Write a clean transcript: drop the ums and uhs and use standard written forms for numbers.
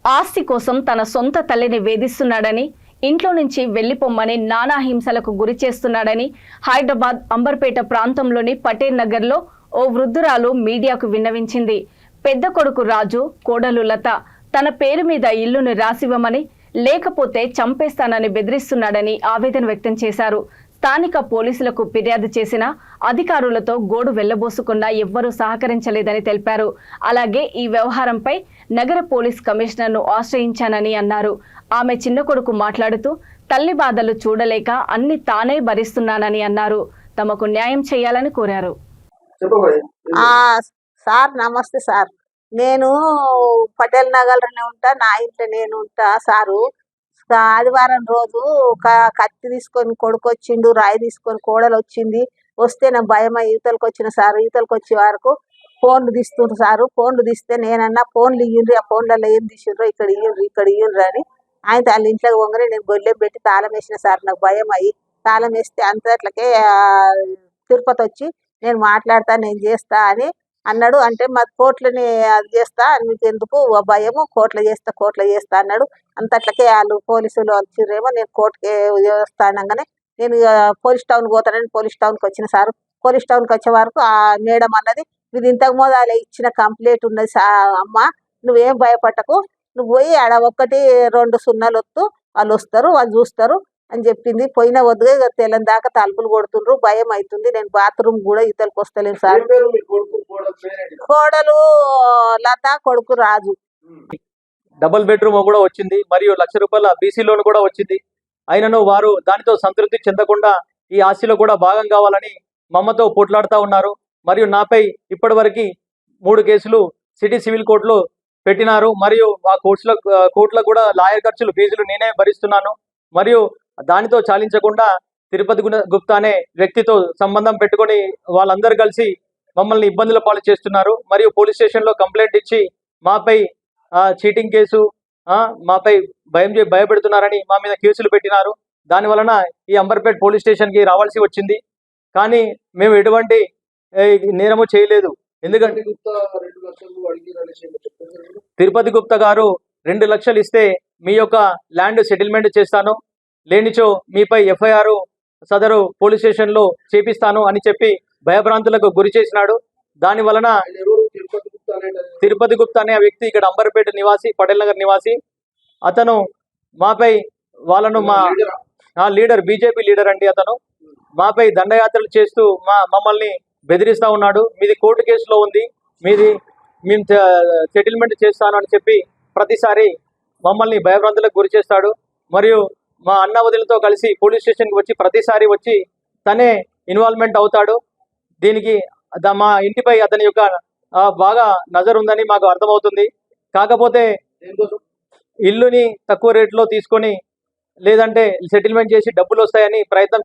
ఆస్తి కోసం తన సొంత తల్లిని వేధిస్తున్నాడని, ఇంట్లో నుంచి వెళ్లిపోమ్మని నానా హింసలకు గురి చేస్తున్నాడని హైదరాబాద్ అంబర్పేట ప్రాంతంలోని పటేల్ నగర్లో ఓ వృద్ధురాలు మీడియాకు విన్నవించింది. పెద్ద కొడుకు రాజు, కోడలు లత తన పేరు మీద ఇల్లును రాసివ్వమని, లేకపోతే చంపేస్తానని బెదిరిస్తున్నాడని ఆవేదన వ్యక్తం చేశారు. స్థానిక పోలీసులకు ఫిర్యాదు చేసిన అధికారులతో గోడు వెళ్లబోసుకున్నా ఎవ్వరూ సహకరించలేదని తెలిపారు. అలాగే ఈ వ్యవహారంపై నగర పోలీస్ కమిషనర్ను ఆశ్రయించానని అన్నారు. ఆమె చిన్న కొడుకు మాట్లాడుతూ తల్లి బాధలు చూడలేక అన్ని తానే భరిస్తున్నానని అన్నారు. తమకు న్యాయం చేయాలని కోరారు. సార్ నమస్తే సార్, నేను పటేల్ నగర్లోనే ఉంటా, నా ఇంట్లో నేను ఉంటా సారు. ఆదివారం రోజు కత్తి తీసుకొని కొడుకు వచ్చిండు, రాయి తీసుకొని కోడలు వచ్చింది. వస్తే నా భయం ఈతలకు వచ్చిన సార్. ఈతలకు వచ్చే వరకు ఫోన్లు తీస్తుండ్రు సారు. ఫోన్లు తీస్తే నేనన్నా ఫోన్లు ఇయ్యండ్రి, ఆ ఫోన్లలో ఏం తీసిండ్రో ఇక్కడ ఇయ్యండ్రి అని ఆయన వాళ్ళ ఇంట్లోకి పోగానే నేను గొల్లెం పెట్టి తాళం వేసిన సార్. నాకు భయం అయ్యి తాళం వేస్తే అంతట్లకే తిరుపతి వచ్చి నేను మాట్లాడతా, నేను చేస్తా అని అన్నాడు. అంటే మా కోట్లని అది చేస్తా, నీకు ఎందుకు భయము, కోట్ల చేస్తా అన్నాడు. అంతట్లకే వాళ్ళు పోలీసులు వచ్చిర్రేమో, నేను కోర్టుకి చేస్తా అనగానే నేను పోలీస్ టౌన్కి పోతానని పోలీస్ టౌన్కి వచ్చిన సార్. పోలీస్ టౌన్కి వచ్చే వరకు ఆ మేడం అన్నది, ఇది ఇంతకు ముందు అలా ఇచ్చిన కంప్లైంట్ ఉన్నది అమ్మ, నువ్వేం భయపడకు, నువ్వు పోయి ఆడ 1, 2 సున్నాలు వాళ్ళు వస్తారు, వాళ్ళు చూస్తారు అని చెప్పింది. పోయిన వద్దుగా తెల్లని దాకా తలుపులు కొడుతుండ్రు, భయం అవుతుంది. నేను బాత్రూమ్ కూడా ఇతలకు వస్తలేను సార్. కోడలు లత, కొడుకు రాజు. డబుల్ బెడ్రూమ్ కూడా వచ్చింది, మరియు ₹1,00,000 బీసీ లోన్ కూడా వచ్చింది. అయినను వారు దానితో సంతృప్తి చెందకుండా ఈ ఆస్తిలో కూడా భాగం కావాలని మమ్మతో పోట్లాడుతూ ఉన్నారు. మరియు నాపై ఇప్పటివరకు 3 కేసులు సిటీ సివిల్ కోర్టులో పెట్టినారు. మరియు ఆ కోర్టులో కూడా లాయర్ ఖర్చులు, ఫీజులు నేనే భరిస్తున్నాను. మరియు దానితో చాలించకుండా తిరుపతి గుప్తా అనే వ్యక్తితో సంబంధం పెట్టుకొని వాళ్ళందరూ కలిసి మమ్మల్ని ఇబ్బందుల పాలు చేస్తున్నారు. మరియు పోలీస్ స్టేషన్లో కంప్లైంట్ ఇచ్చి మాపై చీటింగ్ కేసు, మాపై భయపెడుతున్నారని మా మీద కేసులు పెట్టినారు. దాని వలన ఈ అంబర్పేట్ పోలీస్ స్టేషన్కి రావాల్సి వచ్చింది. కానీ మేము ఎటువంటి నేరము చేయలేదు. ఎందుకంటే తిరుపతి గుప్తా గారు 2 లక్షలు ఇస్తే మీ యొక్క ల్యాండ్ సెటిల్మెంట్ చేస్తాను, లేనిచో మీపై FIR సదరు పోలీస్ స్టేషన్లో చేపిస్తాను అని చెప్పి భయభ్రాంతులకు గురి చేసినాడు. దాని వలన తిరుపతి గుప్తా అనే వ్యక్తి ఇక్కడ అంబర్పేట నివాసి, పటేల్ నగర్ నివాసి, అతను మాపై వాళ్ళను మా లీడర్, బీజేపీ లీడర్ అండి, అతను మాపై దండయాత్రలు చేస్తూ మమ్మల్ని బెదిరిస్తూ ఉన్నాడు. మీది కోర్టు కేసులో ఉంది, మేము సెటిల్మెంట్ చేస్తాను అని చెప్పి ప్రతిసారి మమ్మల్ని భయభ్రాంతులకు గురి చేస్తాడు. మరియు మా అన్న వదిలతో కలిసి పోలీస్ స్టేషన్కి వచ్చి ప్రతిసారి వచ్చి తనే ఇన్వాల్వ్మెంట్ అవుతాడు. దీనికి మా ఇంటిపై అతని యొక్క బాగా నజర్ ఉందని మాకు అర్థమవుతుంది. కాకపోతే ఇల్లుని తక్కువ రేట్లో తీసుకొని లేదంటే సెటిల్మెంట్ చేసి డబ్బులు వస్తాయని ప్రయత్నం